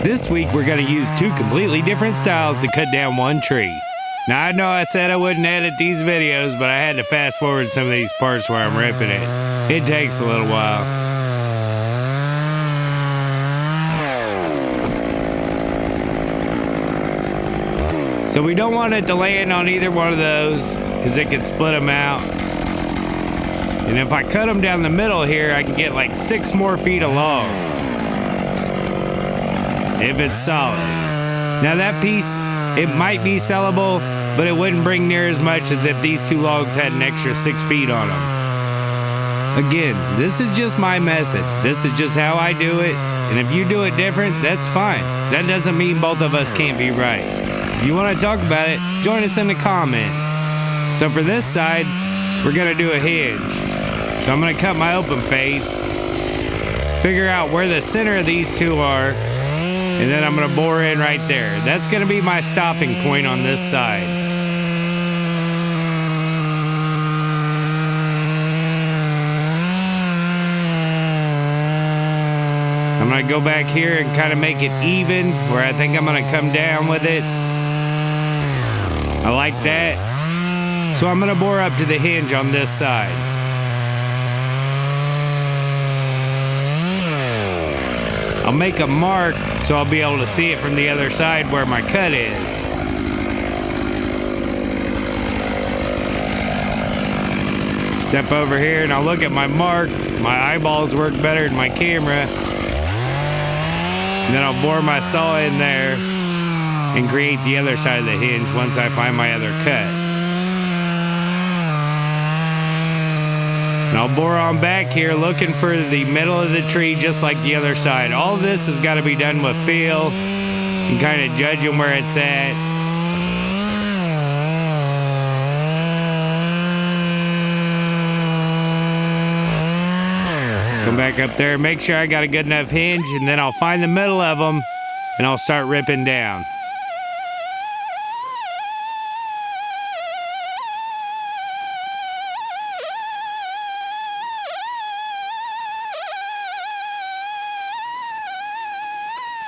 This week we're going to use two completely different styles to cut down one tree. Now I know I said I wouldn't edit these videos, but I had to fast forward some of these parts where I'm ripping it. It takes a little while. So we don't want it to land on either one of those because it could split them out. And if I cut them down the middle here, I can get like 6 more feet of log. If it's solid. Now that piece, it might be sellable, but it wouldn't bring near as much as if these two logs had an extra 6 feet on them. Again, this is just my method. This is just how I do it. And if you do it different, that's fine. That doesn't mean both of us can't be right. If you want to talk about it, join us in the comments. So for this side, we're gonna do a hinge. So I'm gonna cut my open face, figure out where the center of these two are, and then I'm gonna bore in right there. That's gonna be my stopping point on this side. I'm gonna go back here and kind of make it even, where I think I'm gonna come down with it. I like that. So I'm gonna bore up to the hinge on this side. I'll make a mark so I'll be able to see it from the other side where my cut is. Step over here and I'll look at my mark. My eyeballs work better than my camera. And then I'll bore my saw in there and create the other side of the hinge once I find my other cut. And I'll bore on back here looking for the middle of the tree just like the other side. All of this has got to be done with feel and kind of judging where it's at. Come back up there, make sure I got a good enough hinge, and then I'll find the middle of them and I'll start ripping down.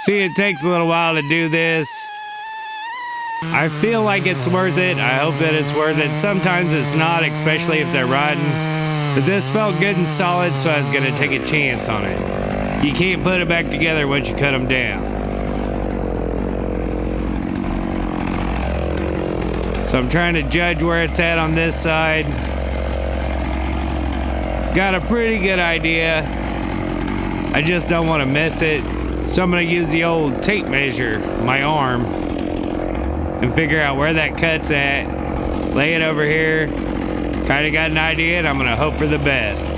See, it takes a little while to do this. I feel like it's worth it. I hope that it's worth it. Sometimes it's not, especially if they're riding. But this felt good and solid, so I was gonna take a chance on it. You can't put it back together once you cut them down. So I'm trying to judge where it's at on this side. Got a pretty good idea. I just don't want to miss it. So I'm gonna use the old tape measure, my arm, and figure out where that cut's at. Lay it over here. Kinda got an idea, and I'm gonna hope for the best.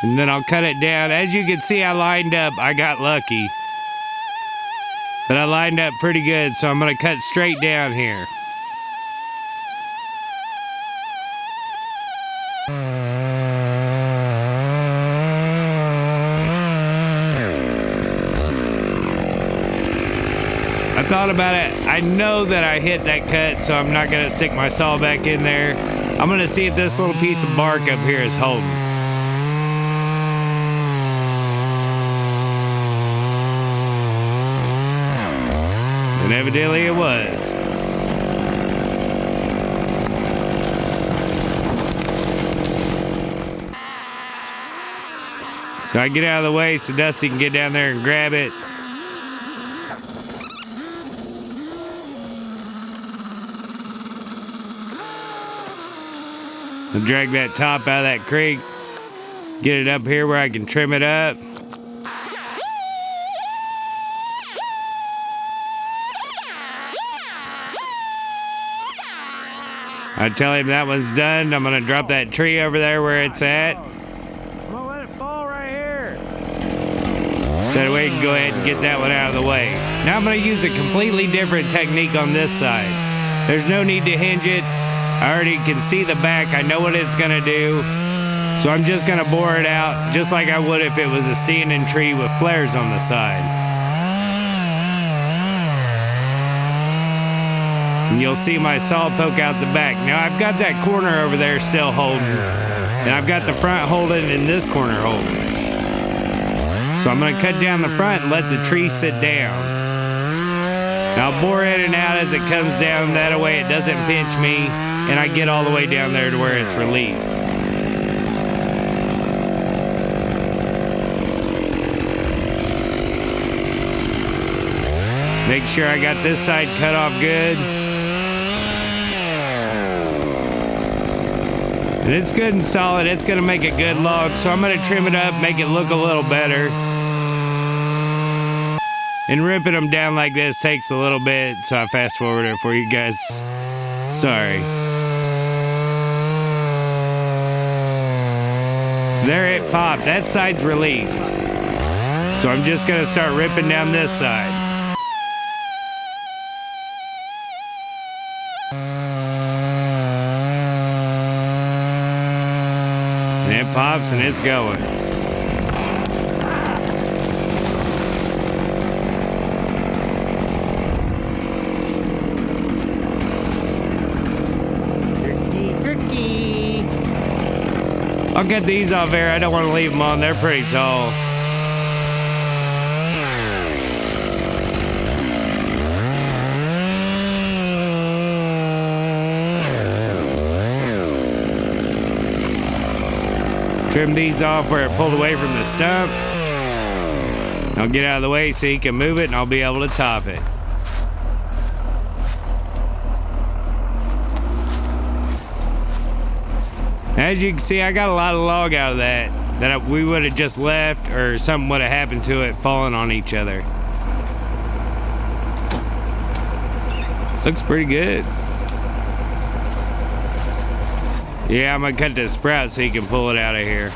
And then I'll cut it down. As you can see, I lined up. I got lucky. But I lined up pretty good, so I'm gonna cut straight down here. I thought about it. I know that I hit that cut, so I'm not gonna stick my saw back in there. I'm gonna see if this little piece of bark up here is holding. And evidently it was. So I get out of the way so Dusty can get down there and grab it. I'll drag that top out of that creek, get it up here where I can trim it up. I tell him that one's done. I'm gonna drop that tree over there where it's at. I'm gonna let it fall right here. So that way we can go ahead and get that one out of the way. Now I'm gonna use a completely different technique on this side. There's no need to hinge it. I already can see the back. I know what it's gonna do. So I'm just gonna bore it out just like I would if it was a standing tree with flares on the side. And you'll see my saw poke out the back. Now I've got that corner over there still holding, and I've got the front holding and this corner holding. So I'm gonna cut down the front and let the tree sit down. Now I'll bore in and out as it comes down, that way it doesn't pinch me and I get all the way down there to where it's released. Make sure I got this side cut off good. And it's good and solid. It's gonna make a good log, so I'm gonna trim it up, make it look a little better. And ripping them down like this takes a little bit, so I fast forward it for you guys. Sorry. So there it popped. That side's released. So I'm just gonna start ripping down this side. And it pops and it's going. I'll get these off there. I don't want to leave them on. They're pretty tall. Trim these off where it pulled away from the stump. I'll get out of the way so he can move it and I'll be able to top it. As you can see, I got a lot of log out of that we would have just left, or something would have happened to it falling on each other. Looks pretty good. Yeah, I'm gonna cut this sprout so you can pull it out of here.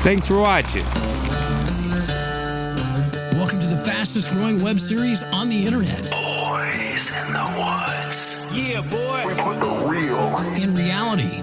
Thanks for watching. Welcome to the fastest growing web series on the internet. Boys in the woods. Yeah, boy. We put the real In reality,